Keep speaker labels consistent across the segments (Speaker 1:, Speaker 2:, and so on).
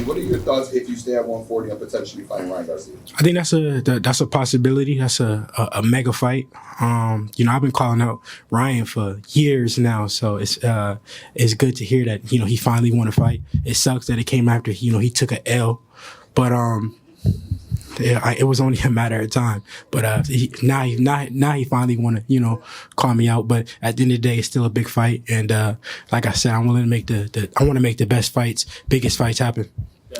Speaker 1: What are your thoughts if you stay at 140 and potentially fighting Ryan Garcia?
Speaker 2: I think that's a possibility. That's a mega fight. You know, I've been calling out Ryan for years now, so it's good to hear that, you know, he finally won a fight. It sucks that it came after, you know, he took a L, but it was only a matter of time. But now he finally want to, you know, call me out. But at the end of the day, it's still a big fight, and like I said, I'm willing to make I want to make the best fights, biggest fights happen.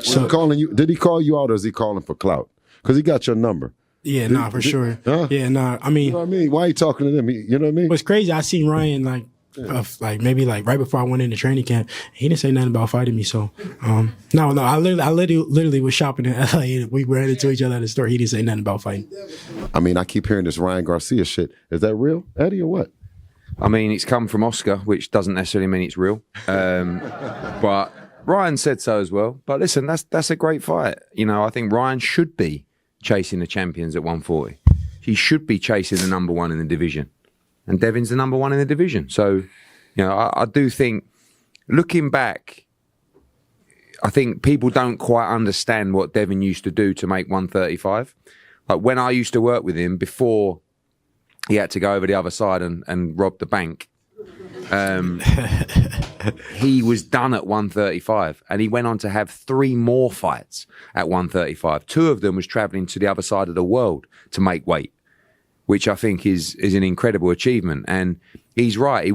Speaker 3: So calling you, did he call you out, or is he calling for clout? Because he got your number.
Speaker 2: Yeah, for sure.
Speaker 3: Huh?
Speaker 2: Yeah, I mean,
Speaker 3: you know what I mean? Why are you talking to them? You know what I mean?
Speaker 2: What's crazy, I seen Ryan maybe right before I went into training camp. He didn't say nothing about fighting me. So no, I literally was shopping in LA. We ran into each other at the store. He didn't say nothing about fighting.
Speaker 3: I mean, I keep hearing this Ryan Garcia shit. Is that real, Eddie, or what?
Speaker 4: I mean, it's come from Oscar, which doesn't necessarily mean it's real. But Ryan said so as well. But listen, that's a great fight. You know, I think Ryan should be chasing the champions at 140. He should be chasing the number one in the division. And Devin's the number one in the division. So, you know, I do think, looking back, I think people don't quite understand what Devin used to do to make 135. Like when I used to work with him before he had to go over the other side and rob the bank, he was done at 135, and he went on to have 3 more fights at 135. 2 of them was traveling to the other side of the world to make weight, which I think is an incredible achievement. And he's right.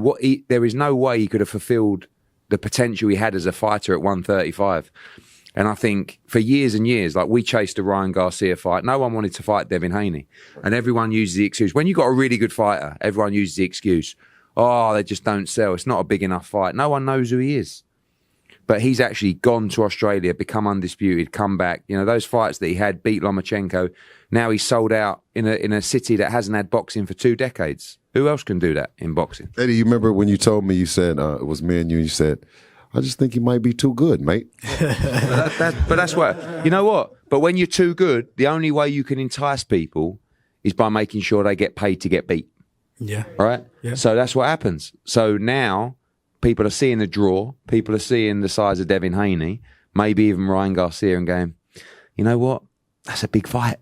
Speaker 4: There is no way he could have fulfilled the potential he had as a fighter at 135. And I think for years and years, like we chased the Ryan Garcia fight. No one wanted to fight Devin Haney. And everyone uses the excuse. When you've got a really good fighter, everyone uses the excuse, oh, they just don't sell. It's not a big enough fight. No one knows who he is. But he's actually gone to Australia, become undisputed, come back. You know, those fights that he had, beat Lomachenko. Now he's sold out in a city that hasn't had boxing for 2 decades. Who else can do that in boxing?
Speaker 3: Eddie, you remember when you told me, you said, it was me and you said, I just think he might be too good, mate.
Speaker 4: But that's what, you know what? But when you're too good, the only way you can entice people is by making sure they get paid to get beat.
Speaker 2: Yeah.
Speaker 4: Right?
Speaker 2: Yeah.
Speaker 4: So that's what happens. So now people are seeing the draw, people are seeing the size of Devin Haney, maybe even Ryan Garcia, and going, you know what? That's a big fight.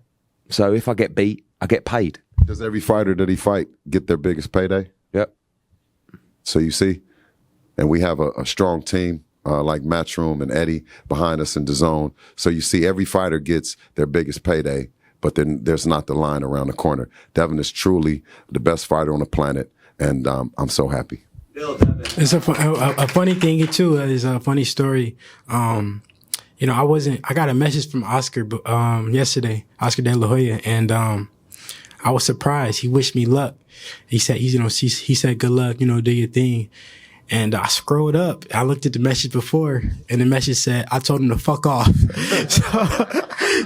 Speaker 4: So if I get beat, I get paid.
Speaker 3: Does every fighter that he fight get their biggest payday?
Speaker 4: Yep.
Speaker 3: So you see, and we have a strong team like Matchroom and Eddie behind us in the zone. So you see every fighter gets their biggest payday, but then there's not the line around the corner. Devin is truly the best fighter on the planet, and I'm so happy.
Speaker 2: It's a funny thing too. Is a funny story. You know, I got a message from Oscar yesterday, Oscar De La Hoya, and I was surprised. He wished me luck. He said, he said, good luck, you know, do your thing. And I scrolled up. I looked at the message before, and the message said, I told him to fuck off.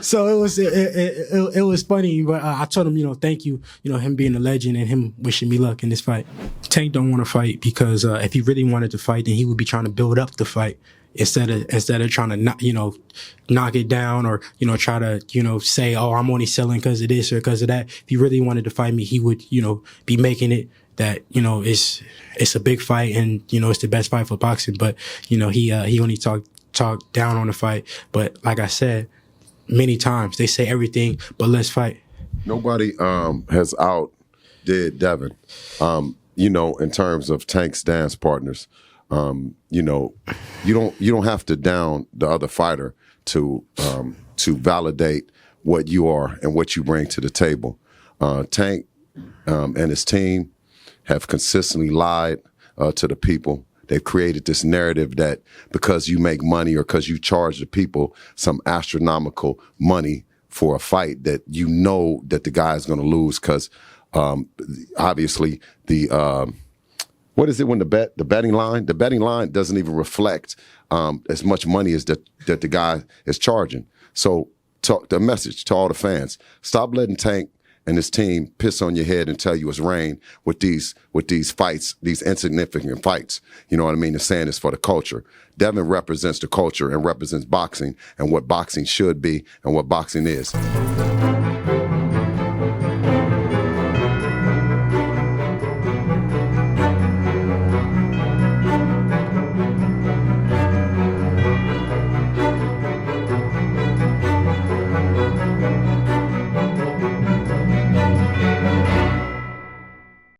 Speaker 2: So it was funny, but I told him, you know, thank you, you know, him being a legend and him wishing me luck in this fight. Tank don't want to fight because if he really wanted to fight, then he would be trying to build up the fight instead of trying to knock it down, or, you know, try to, you know, say, oh, I'm only selling because of this or because of that. If he really wanted to fight me, he would, you know, be making it that, you know, it's a big fight and, you know, it's the best fight for boxing. But, you know, he only talked down on the fight. But like I said many times, they say everything but let's fight.
Speaker 3: Nobody has outdid Devin, you know, in terms of Tank's dance partners. You know, you don't have to down the other fighter to validate what you are and what you bring to the table. Tank and his team have consistently lied to the people. They've created this narrative that because you make money or because you charge the people some astronomical money for a fight, that you know that the guy is going to lose because obviously what is it when the betting line doesn't even reflect as much money as that the guy is charging. So the message to all the fans: stop letting Tank and his team piss on your head and tell you it's rain with these fights, these insignificant fights. You know what I mean? They're saying it's for the culture. Devin represents the culture and represents boxing and what boxing should be and what boxing is.